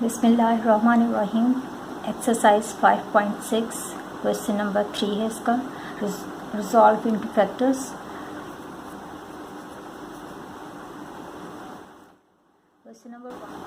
बिस्मिल्लाहिर्रहमानिर्रहीम। Exercise 5.6 question number 3 है इसका। Resolve into factors. Question number 1,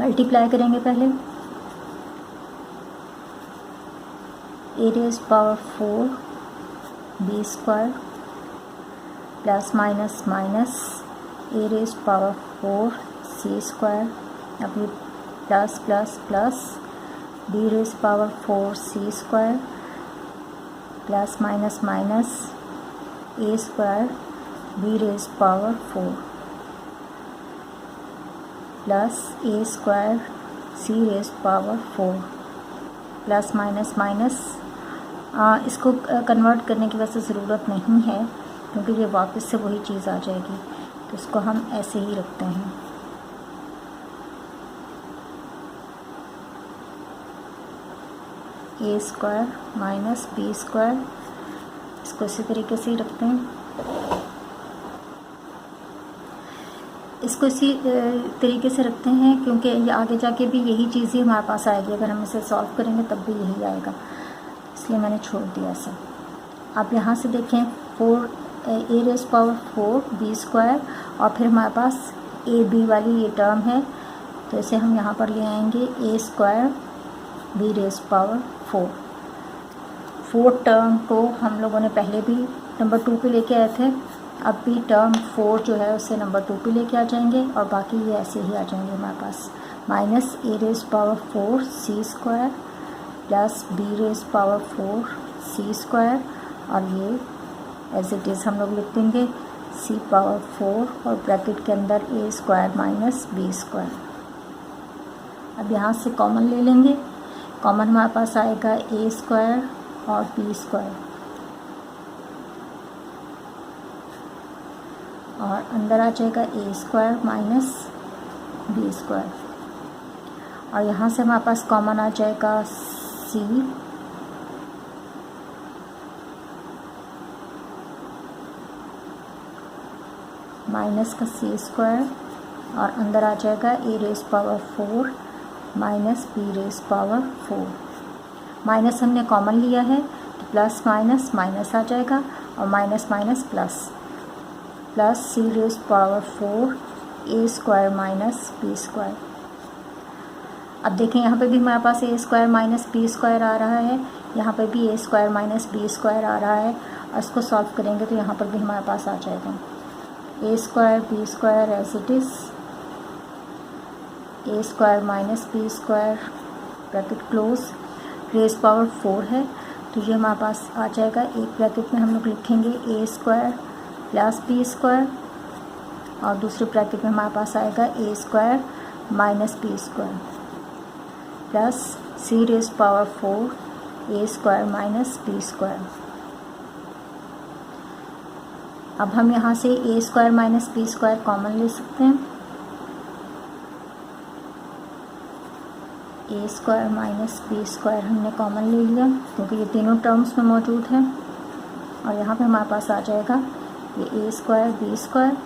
multiply करेंगे पहले। A raise power 4 B square plus minus minus A raise power 4 C square, अभी plus plus plus B raise power 4 C square plus minus minus A square B raise power 4 plus A square C raise power 4 plus minus minus. इसको convert करने की वैसे ज़रूरत नहीं है क्योंकि ये वापस से वही चीज़ आ जाएगी, तो इसको हम ऐसे ही रखते हैं। A square minus B square, इसको इसी तरीके से ही रखते हैं। इसको इसी तरीके से रखते हैं क्योंकि ये आगे जाके भी यही चीज़ ही हमारे पास आएगी। अगर हम इसे सॉल्व करेंगे तब भी यही आएगा, इसलिए मैंने छोड़ दिया ऐसा। आप यहाँ से देखें 4 ए रेज़ पावर 4 बी स्क्वायर और फिर हमारे पास ए बी वाली ये टर्म है, तो इसे हम यहाँ पर ले आएंगे A square B raise power 4 term को हम लोगों ने पहले भी नंबर 2 पे लेके आए थे। अब भी टर्म 4 जो है उसे नंबर 2 पे लेके आ जाएंगे और बाकी ये ऐसे ही आ जाएंगे हमारे पास। Minus A raise power 4 C square plus B raise power 4 C square, और ये एज इट इज़ हम लोग लिख देंगे सी पावर 4 और ब्रैकेट के अंदर ए स्क्वायर माइनस बी स्क्वायर। अब यहाँ से कॉमन ले लेंगे। कॉमन हमारे पास आएगा ए स्क्वायर और बी स्क्वायर, और अंदर आ जाएगा A square minus B square, और यहाँ से हमारे पास कॉमन आ जाएगा सी माइनस का सी स्क्वायर, और अंदर आ जाएगा A raise power 4 minus B raise power 4। Minus हमने कॉमन लिया है तो प्लस माइनस माइनस आ जाएगा और minus minus plus, plus C raise power 4 A square minus B square. अब देखें यहाँ पे भी हमारे पास A square minus B square आ रहा है, यहाँ पे भी A square minus B square आ रहा है, और इसको सॉल्व करेंगे तो यहाँ पर भी हमारे पास आ जाएगा A square B square as it is, A square minus B square bracket close, raise power 4 है तो ये हमारे पास आ जाएगा। एक ब्रैकेट में हम लोग लिखेंगे A square plus B square, और दूसरे ब्रैकेट में हमारे पास आएगा A square minus B square plus C raise power 4 A square minus B square. अब हम यहाँ से A square minus B square common ले सकते हैं। A square minus B square हमने कॉमन ले लिया क्योंकि ये तीनों टर्म्स में मौजूद है, और यहाँ पे हमारे पास आ जाएगा ये ए स्क्वायर बी स्क्वायर,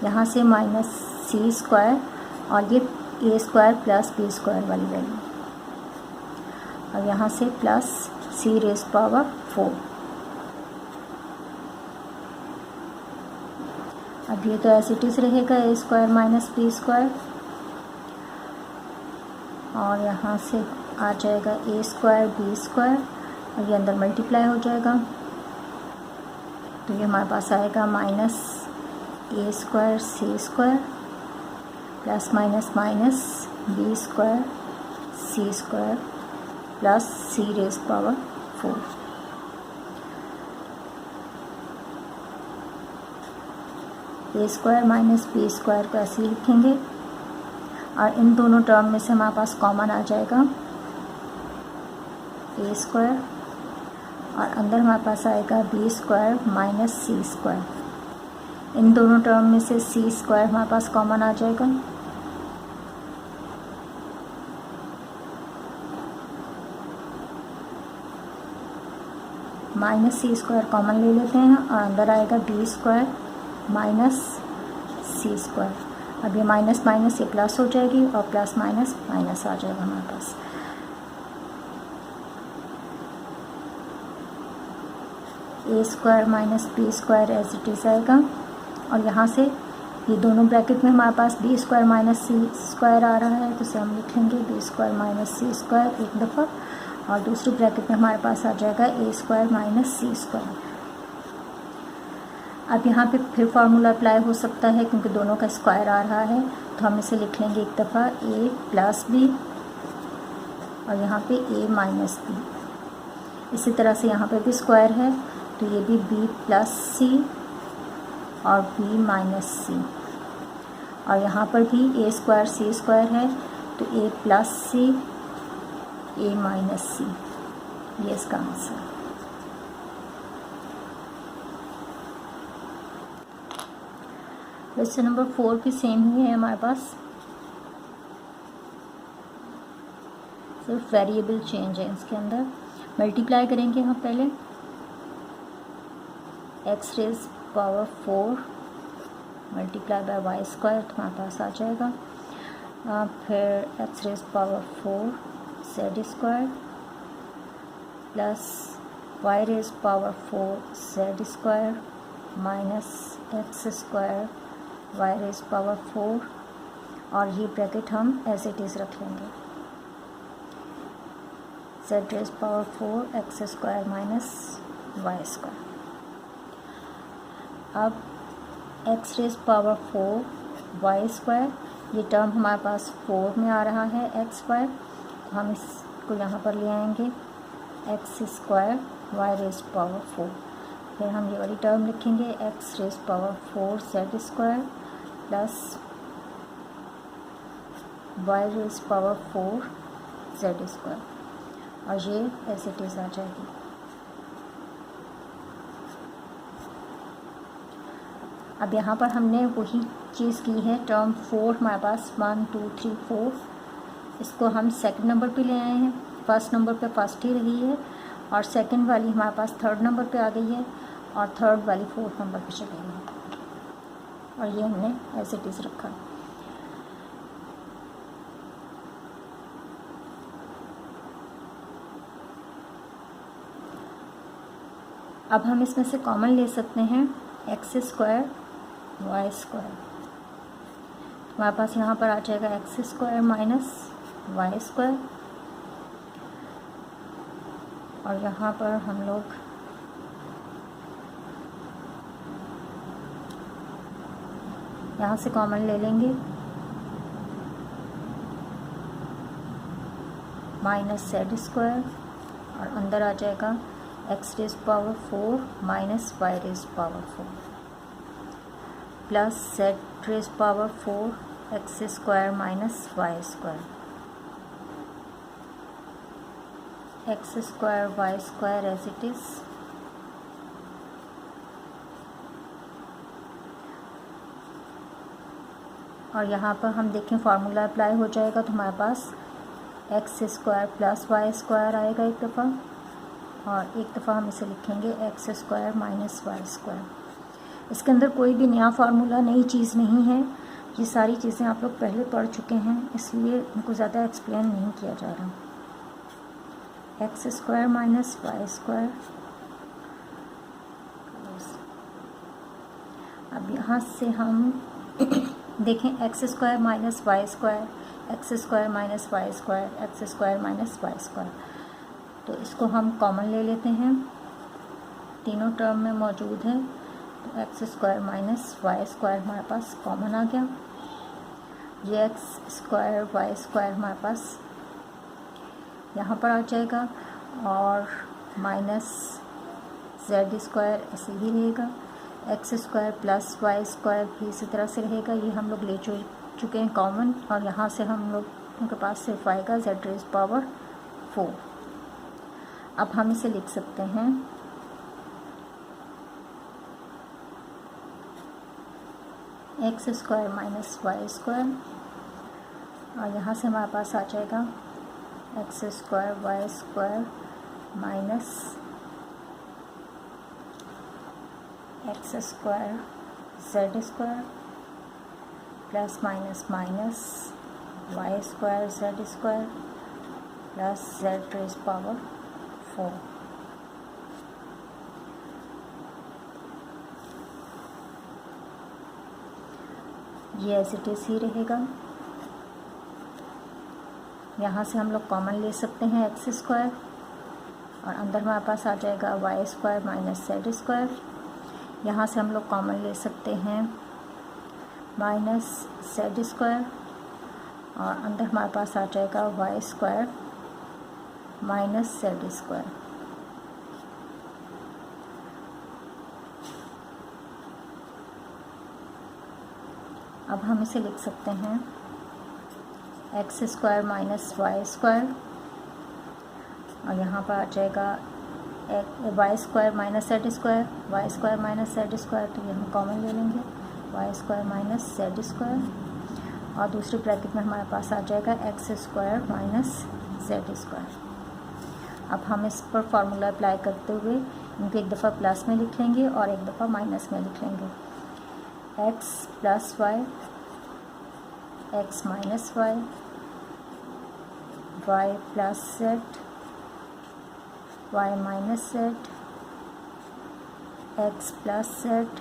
यहाँ से माइनस सी स्क्वायर, और ये ए स्क्वायर प्लस बी स्क्वायर वाली वैल्यू, और यहाँ से प्लस सी रेज़ पावर 4। अब ये तो एज इट इज़ रहेगा ए स्क्वायर माइनस बी स्क्वायर, और यहाँ से आ जाएगा ए स्क्वायर बी स्क्वायर, और ये अंदर मल्टीप्लाई हो जाएगा तो ये हमारे पास आएगा minus A square C square plus minus minus B square C square plus C raise power 4। A square minus B square को ऐसे ही लिखेंगे, और इन दोनों टर्म में से हमारे पास कॉमन आ जाएगा ए स्क्वायर और अंदर हमारे पास आएगा B square minus C square. इन दोनों टर्म में से सी स्क्वायर हमारे पास कॉमन आ जाएगा, माइनस सी स्क्वायर कॉमन ले लेते हैं और अंदर आएगा B square minus C square. अब ये माइनस माइनस ये प्लस हो जाएगी और प्लस माइनस माइनस आ जाएगा हमारे पास। A square minus B square as it is आएगा और यहाँ से ये दोनों ब्रैकेट में हमारे पास B square minus C square आ रहा है, तो इसे हम लिखेंगे B square minus C square एक दफ़ा, और दूसरी ब्रैकेट में हमारे पास आ जाएगा A square minus C square. अब यहाँ पे फिर फार्मूला अप्लाई हो सकता है क्योंकि दोनों का स्क्वायर आ रहा है, तो हम इसे लिख लेंगे एक दफ़ा ए प्लस बी और यहाँ पे ए माइनस बी। इसी तरह से यहाँ पे भी स्क्वायर है तो ये भी बी प्लस सी और बी माइनस सी, और यहाँ पर भी ए स्क्वायर सी स्क्वायर है तो ए प्लस सी ए माइनस सी, ये इसका आंसर। क्वेश्चन नंबर 4 भी सेम ही है हमारे पास, सिर्फ वेरिएबल चेंज है इसके अंदर। मल्टीप्लाई करेंगे हम पहले X raise power 4 multiply by Y square, तो हमारे पास आ जाएगा। फिर X raise power 4 Z square plus Y raise power 4 Z square minus X square Y raise power 4, और ये ब्रैकेट हम एज इट इज़ रख लेंगे Z raise power 4 X square minus Y square. अब X raise power 4 Y square, ये term हमारे पास 4 में आ रहा है एक्स स्क्वायर, तो हम इसको यहाँ पर ले आएंगे X square Y raise power 4। फिर हम ये वाली टर्म लिखेंगे X raise power 4 Z square plus Y raise power 4 Z square, और ये एज इट इज़ आ जाएगी। अब यहाँ पर हमने वही चीज़ की है, टर्म 4 हमारे पास 1 2 3 4, इसको हम सेकंड नंबर पे ले आए हैं। फर्स्ट नंबर पे फर्स्ट ही रही है और सेकंड वाली हमारे पास थर्ड नंबर पे आ गई है और थर्ड वाली फोर्थ नंबर पे चली गई है, और ये हमने एज इट इज़ रखा। अब हम इसमें से कॉमन ले सकते हैं एक्स स्क्वायर वाई स्क्वायर, हमारे पास यहाँ पर आ जाएगा X square minus Y square, और यहाँ पर हम लोग यहाँ से कॉमन ले लेंगे माइनस जेड स्क्वायर, और अंदर आ जाएगा X raise power 4 minus Y raise power 4 plus Z raise power 4 X square minus Y square, X square Y square as it is, और यहाँ पर हम देखें फार्मूला अप्लाई हो जाएगा तो हमारे पास X square plus Y square आएगा एक दफ़ा, और एक दफ़ा हम इसे लिखेंगे X square minus Y square. इसके अंदर कोई भी नया फार्मूला नई चीज़ नहीं है, ये सारी चीज़ें आप लोग पहले पढ़ चुके हैं, इसलिए इनको ज़्यादा एक्सप्लेन नहीं किया जा रहा। X square minus Y square, अब यहाँ से हम देखें X square minus Y square, X square minus Y square, X square minus Y square, तो इसको हम कॉमन ले लेते हैं, तीनों टर्म में मौजूद है, तो X square minus Y square हमारे पास कॉमन आ गया। ये एक्स स्क्वायर वाई स्क्वायर हमारे पास यहाँ पर आ जाएगा, और माइनस जेड स्क्वायर ऐसे ही रहेगा, X square plus Y square भी इसी तरह से रहेगा, ये हम लोग ले चुके हैं कॉमन, और यहाँ से हम लोग उनके पास सिर्फ आएगा जेड रेज पावर 4। अब हम इसे लिख सकते हैं X square minus Y square, और यहाँ से हमारे पास आ जाएगा X square Y square minus X square Z square plus minus minus Y square Z square plus Z raise power 4। ये एज इट इज़ ही रहेगा। यहाँ से हम लोग कॉमन ले सकते हैं एक्स स्क्वायर, और अंदर हमारे पास आ जाएगा Y square minus Z square. यहाँ से हम लोग कॉमन ले सकते हैं माइनस जेड स्क्वायर, और अंदर हमारे पास आ जाएगा Y square minus Z square. अब हम इसे लिख सकते हैं X square minus Y square, और यहाँ पर आ जाएगा Y square minus Z square, Y square minus Z square, तो ये हम कॉमन ले लेंगे Y square minus Z square, और दूसरी ब्रैकेट में हमारे पास आ जाएगा X square minus Z square. अब हम इस पर फॉर्मूला अप्लाई करते हुए इनको एक दफ़ा प्लस में लिख लेंगे और एक दफ़ा माइनस में लिख लेंगे। X plus Y, X minus Y, Y plus Z, Y minus Z, X plus Z,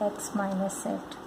X minus Z.